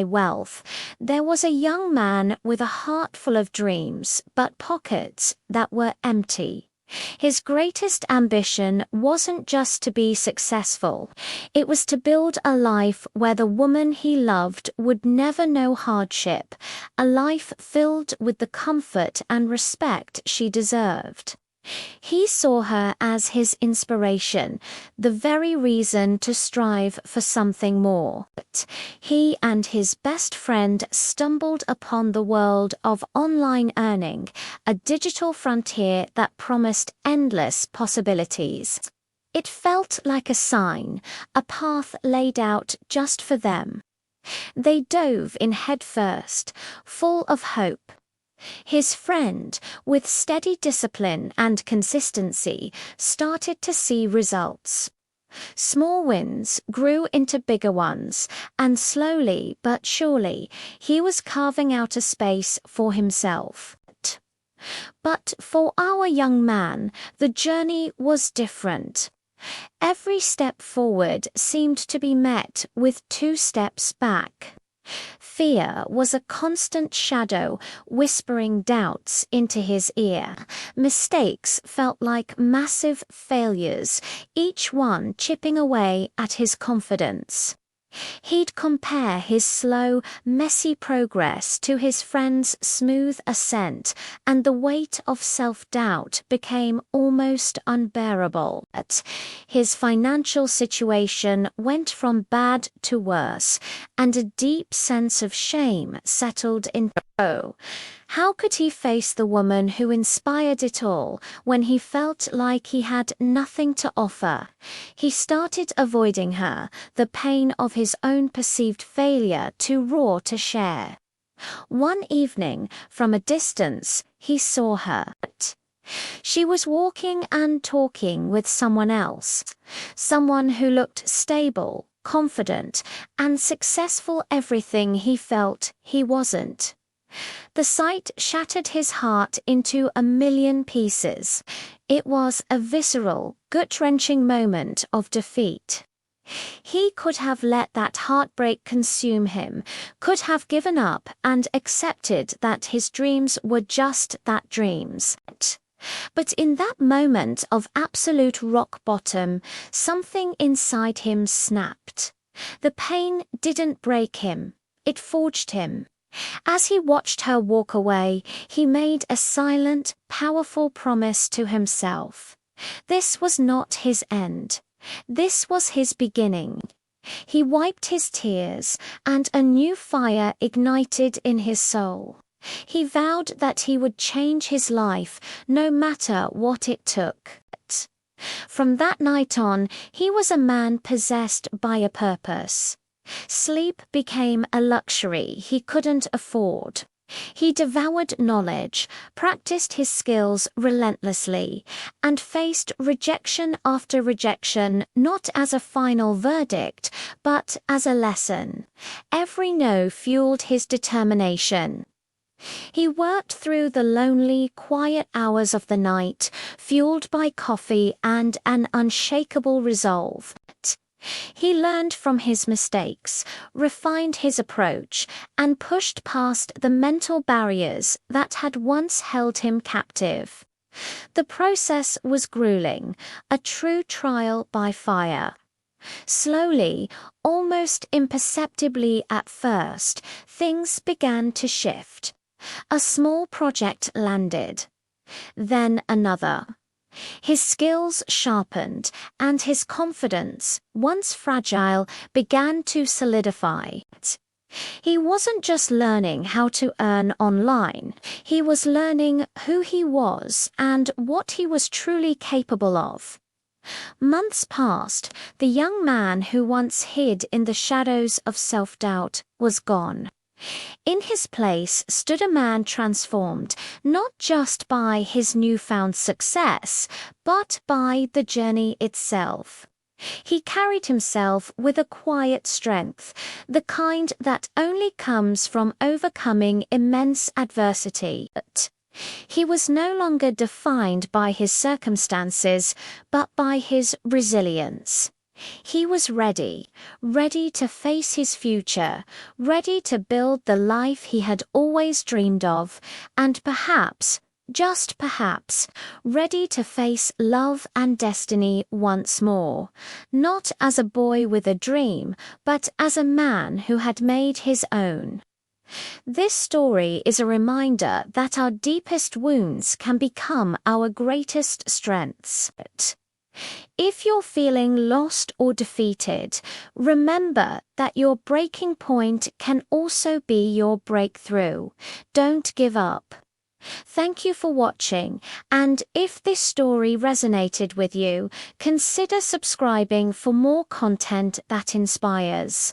wealth. There was a young man with a heart full of dreams, but pockets that were empty. His greatest ambition wasn't just to be successful. It was to build a life where the woman he loved would never know hardship, a life filled with the comfort and respect she deserved. He saw her as his inspiration, the very reason to strive for something more. He and his best friend stumbled upon the world of online earning, a digital frontier that promised endless possibilities. It felt like a sign, a path laid out just for them. They dove in headfirst, full of hope. His friend, with steady discipline and consistency, started to see results. Small wins grew into bigger ones, and slowly but surely, he was carving out a space for himself. But for our young man, the journey was different. Every step forward seemed to be met with 2 steps back. Fear was a constant shadow whispering doubts into his ear. Mistakes felt like massive failures, each one chipping away at his confidence. He'd compare his slow, messy progress to his friend's smooth ascent, and the weight of self-doubt became almost unbearable. His financial situation went from bad to worse, and a deep sense of shame settled in. How could he face the woman who inspired it all when he felt like he had nothing to offer? He started avoiding her, the pain of his own perceived failure too raw to share. One evening, from a distance, he saw her. She was walking and talking with someone else, someone who looked stable, confident, and successful, everything he felt he wasn't. The sight shattered his heart into a million pieces. It was a visceral, gut-wrenching moment of defeat. He could have let that heartbreak consume him, could have given up and accepted that his dreams were just that, dreams. But in that moment of absolute rock bottom, something inside him snapped. The pain didn't break him, it forged him. As he watched her walk away, he made a silent, powerful promise to himself. This was not his end. This was his beginning. He wiped his tears, and a new fire ignited in his soul. He vowed that he would change his life, no matter what it took. From that night on, he was a man possessed by a purpose. Sleep became a luxury he couldn't afford. He devoured knowledge, practiced his skills relentlessly, and faced rejection after rejection, not as a final verdict, but as a lesson. Every no fueled his determination. He worked through the lonely, quiet hours of the night, fueled by coffee and an unshakable resolve. He learned from his mistakes, refined his approach, and pushed past the mental barriers that had once held him captive. The process was grueling, a true trial by fire. Slowly, almost imperceptibly at first, things began to shift. A small project landed. Then another. His skills sharpened, and his confidence, once fragile, began to solidify. He wasn't just learning how to earn online, he was learning who he was and what he was truly capable of. Months passed. The young man who once hid in the shadows of self-doubt was gone. In his place stood a man transformed, not just by his newfound success, but by the journey itself. He carried himself with a quiet strength, the kind that only comes from overcoming immense adversity. He was no longer defined by his circumstances, but by his resilience. He was ready to face his future, ready to build the life he had always dreamed of, and perhaps, just perhaps, ready to face love and destiny once more, not as a boy with a dream, but as a man who had made his own. This story is a reminder that our deepest wounds can become our greatest strengths. If you're feeling lost or defeated, remember that your breaking point can also be your breakthrough. Don't give up. Thank you for watching, and if this story resonated with you, consider subscribing for more content that inspires.